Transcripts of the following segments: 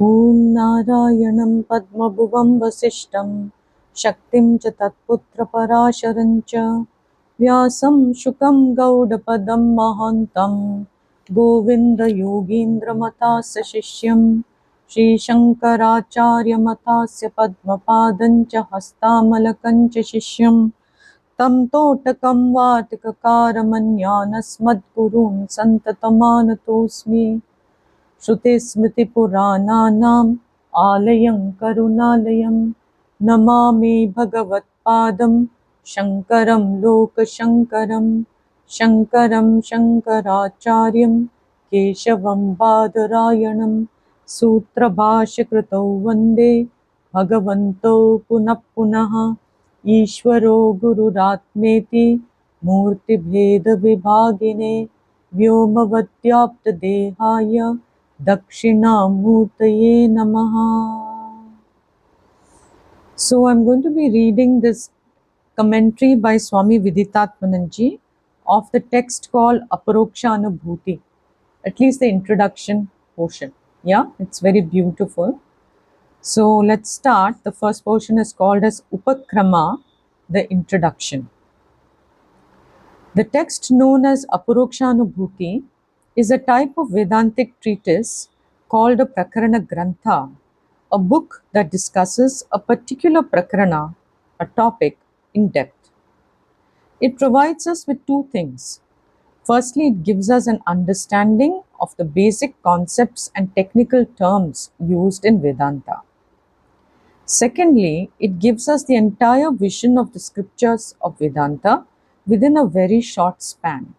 ॐ नारायणं पद्मभुवं वसिष्ठं शक्तिं च तत्पुत्रपराशरं च व्यासं शुकं गौडपदं महान्तं गोविन्दयोगीन्द्रमतास्य शिष्यं श्रीशङ्कराचार्यमतास्य पद्मपादं च हस्तामलकं च शिष्यं तं तोटकं वातिककारमन्यानस्मद्गुरून् सन्ततमानतोऽस्मि श्रुतिस्मृतिपुराणानाम् आलयं करुणालयं नमामि भगवत्पादं शङ्करं लोकशङ्करं शङ्करं शङ्कराचार्यं केशवं बादरायणं सूत्रभाष्यकृतौ वन्दे भगवन्तौ पुनः पुनः ईश्वरो गुरुरात्मेति मूर्तिभेदविभागिने व्योमवद्व्याप्तदेहाय दक्षिणामूर्तये namaha. So I'm going to be reading this commentary by Swami Viditatmanandaji of the text called Aparokshanubhuti, at least the introduction portion. Yeah, it's very beautiful. So let's start. The first portion is called as Upakrama, the introduction. The text known as Aparokshanubhuti is a type of Vedantic treatise called a Prakarana Grantha, a book that discusses a particular Prakarana, a topic, in depth. It provides us with two things. Firstly, it gives us an understanding of the basic concepts and technical terms used in Vedanta. Secondly, it gives us the entire vision of the scriptures of Vedanta within a very short span.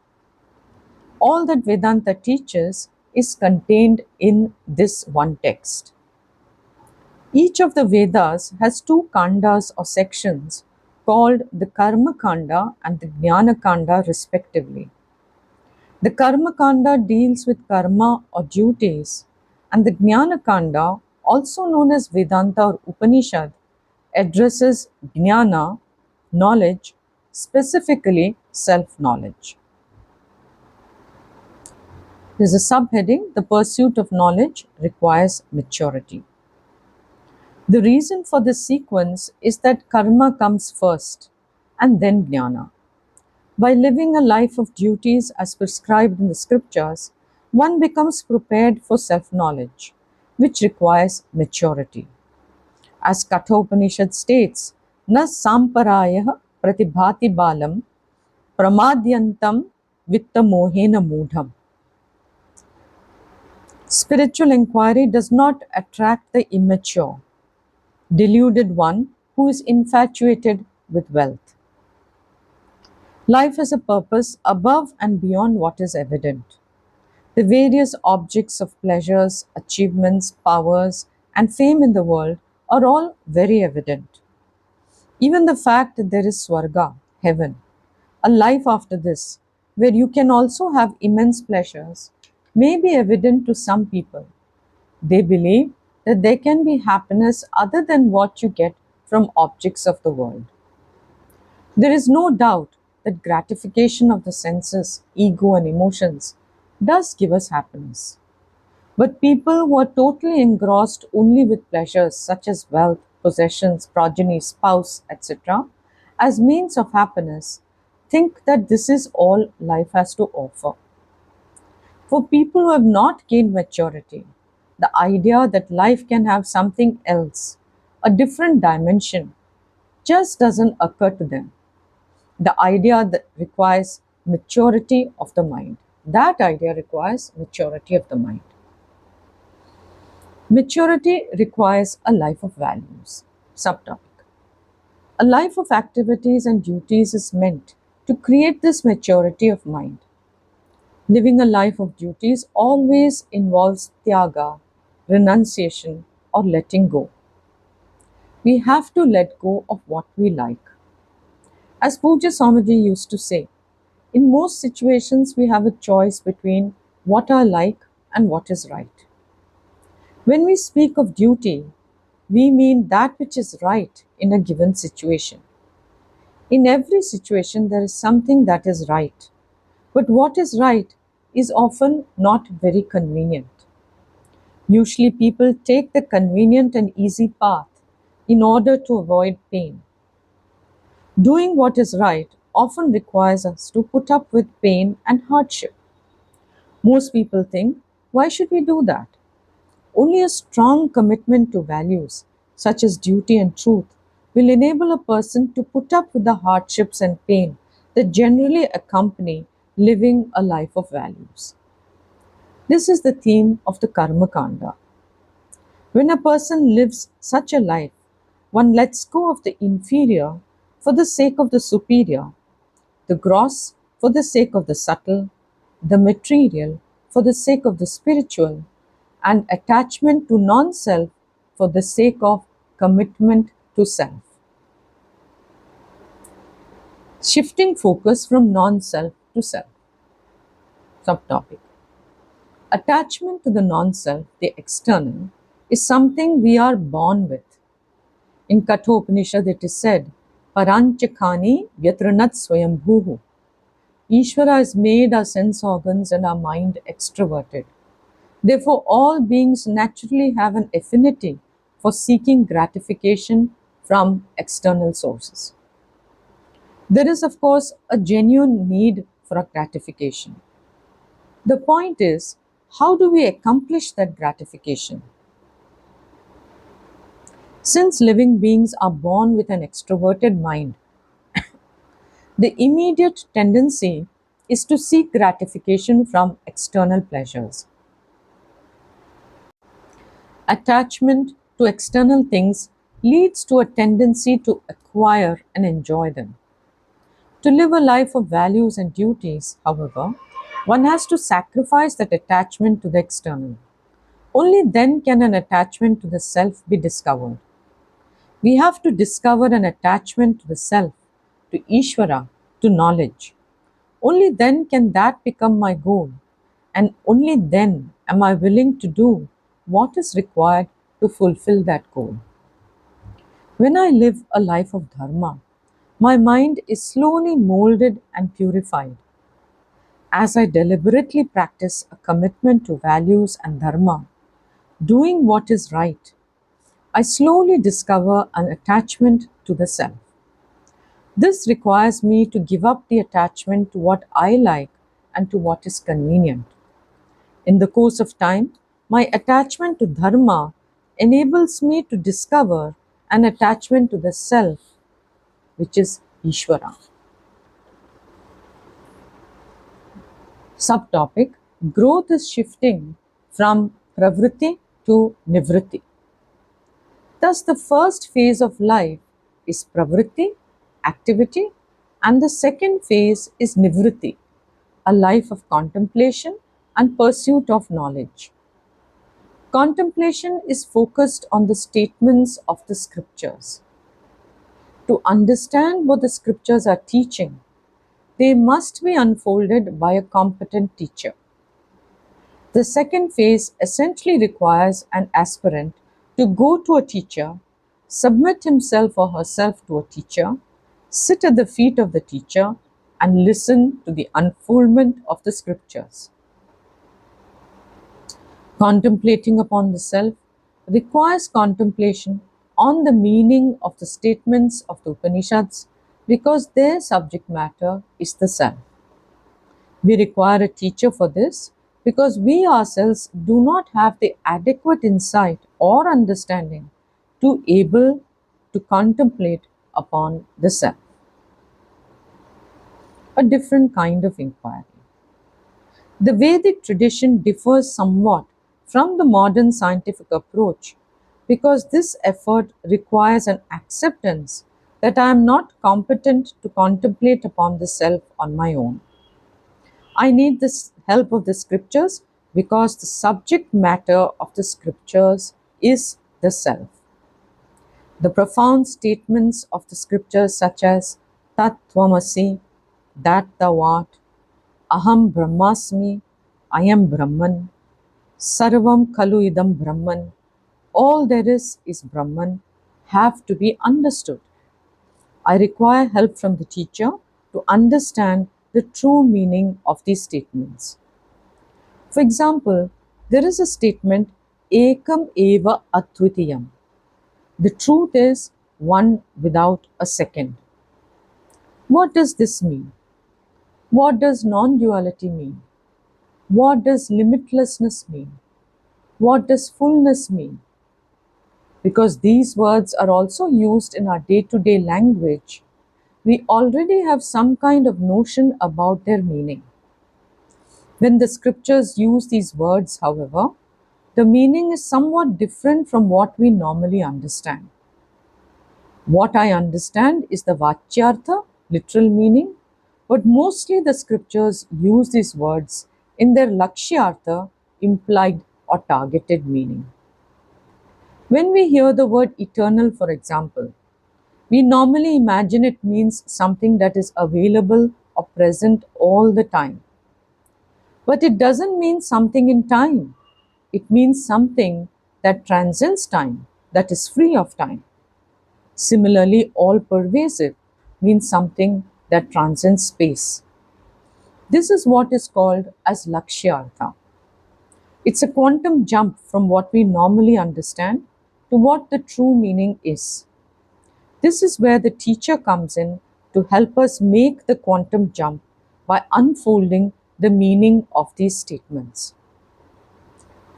All that Vedanta teaches is contained in this one text. Each of the Vedas has two kandas or sections called the Karma Kanda and the Jnana Kanda respectively. The Karma Kanda deals with karma or duties, and the Jnana Kanda, also known as Vedanta or Upanishad, addresses Jnana, knowledge, specifically self-knowledge. There's a subheading, the pursuit of knowledge requires maturity. The reason for this sequence is that karma comes first and then jnana. By living a life of duties as prescribed in the scriptures, one becomes prepared for self-knowledge, which requires maturity. As Kathopanishad states, na samparayah pratibhati balam pramadyantam vitta mohena mudham. Spiritual inquiry does not attract the immature, deluded one who is infatuated with wealth. Life has a purpose above and beyond what is evident. The various objects of pleasures, achievements, powers, and fame in the world are all very evident. Even the fact that there is Swarga, heaven, a life after this, where you can also have immense pleasures, may be evident to some people. They believe that there can be happiness other than what you get from objects of the world. There is no doubt that gratification of the senses, ego, and emotions does give us happiness. But people who are totally engrossed only with pleasures such as wealth, possessions, progeny, spouse, etc., as means of happiness, think that this is all life has to offer. For people who have not gained maturity, the idea that life can have something else, a different dimension, just doesn't occur to them. The idea that requires maturity of the mind. That idea requires maturity of the mind. Maturity requires a life of values. Subtopic. A life of activities and duties is meant to create this maturity of mind. Living a life of duties always involves tyaga, renunciation, or letting go. We have to let go of what we like. As Pujya Swamiji used to say, in most situations we have a choice between what I like and what is right. When we speak of duty, we mean that which is right in a given situation. In every situation there is something that is right, but what is right is often not very convenient. Usually people take the convenient and easy path in order to avoid pain. Doing what is right often requires us to put up with pain and hardship. Most people think, why should we do that? Only a strong commitment to values, such as duty and truth, will enable a person to put up with the hardships and pain that generally accompany living a life of values. This is the theme of the Karma Kanda. When a person lives such a life, one lets go of the inferior for the sake of the superior, the gross for the sake of the subtle, the material for the sake of the spiritual, and attachment to non self for the sake of commitment to self. Shifting focus from non self to self. Subtopic. Attachment to the non self, the external, is something we are born with. In Kathopanishad it is said, Paranchakhani vyatranat swayambhuhu. Ishvara has made our sense organs and our mind extroverted. Therefore, all beings naturally have an affinity for seeking gratification from external sources. There is, of course, a genuine need for a gratification. The point is, how do we accomplish that gratification? Since living beings are born with an extroverted mind, the immediate tendency is to seek gratification from external pleasures. Attachment to external things leads to a tendency to acquire and enjoy them. To live a life of values and duties, however, one has to sacrifice that attachment to the external. Only then can an attachment to the self be discovered. We have to discover an attachment to the self, to Ishvara, to knowledge. Only then can that become my goal, and only then am I willing to do what is required to fulfill that goal. When I live a life of dharma, my mind is slowly molded and purified. As I deliberately practice a commitment to values and dharma, doing what is right, I slowly discover an attachment to the self. This requires me to give up the attachment to what I like and to what is convenient. In the course of time, my attachment to dharma enables me to discover an attachment to the self, which is Ishvara. Subtopic. Growth is shifting from pravritti to nivritti. Thus, the first phase of life is pravritti, activity, and the second phase is nivritti, a life of contemplation and pursuit of knowledge. Contemplation is focused on the statements of the scriptures. To understand what the scriptures are teaching, they must be unfolded by a competent teacher. The second phase essentially requires an aspirant to go to a teacher, submit himself or herself to a teacher, sit at the feet of the teacher, and listen to the unfoldment of the scriptures. Contemplating upon the self requires contemplation on the meaning of the statements of the Upanishads because their subject matter is the self. We require a teacher for this because we ourselves do not have the adequate insight or understanding to able to contemplate upon the self. A different kind of inquiry. The Vedic tradition differs somewhat from the modern scientific approach because this effort requires an acceptance that I am not competent to contemplate upon the self on my own. I need the help of the scriptures because the subject matter of the scriptures is the self. The profound statements of the scriptures such as Tat Tvamasi, that thou art, Aham Brahmasmi, I am Brahman, Sarvam Kalu Idam Brahman, all there is Brahman, have to be understood. I require help from the teacher to understand the true meaning of these statements. For example, there is a statement, ekam eva advitiyam. The truth is one without a second. What does this mean? What does non-duality mean? What does limitlessness mean? What does fullness mean? Because these words are also used in our day-to-day language, we already have some kind of notion about their meaning. When the scriptures use these words, however, the meaning is somewhat different from what we normally understand. What I understand is the Vachyartha, literal meaning, but mostly the scriptures use these words in their Lakshyartha, implied or targeted meaning. When we hear the word eternal, for example, we normally imagine it means something that is available or present all the time. But it doesn't mean something in time. It means something that transcends time, that is free of time. Similarly, all pervasive means something that transcends space. This is what is called as Lakshyartha. It's a quantum jump from what we normally understand to what the true meaning is. This is where the teacher comes in to help us make the quantum jump by unfolding the meaning of these statements.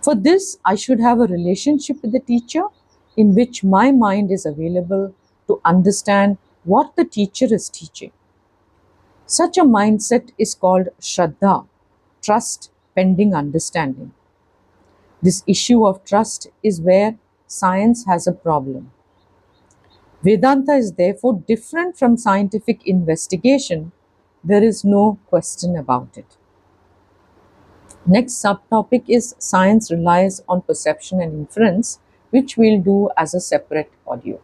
For this, I should have a relationship with the teacher in which my mind is available to understand what the teacher is teaching. Such a mindset is called Shraddha, trust pending understanding. This issue of trust is where science has a problem. Vedanta is therefore different from scientific investigation. There is no question about it. Next subtopic is science relies on perception and inference, which we'll do as a separate audio.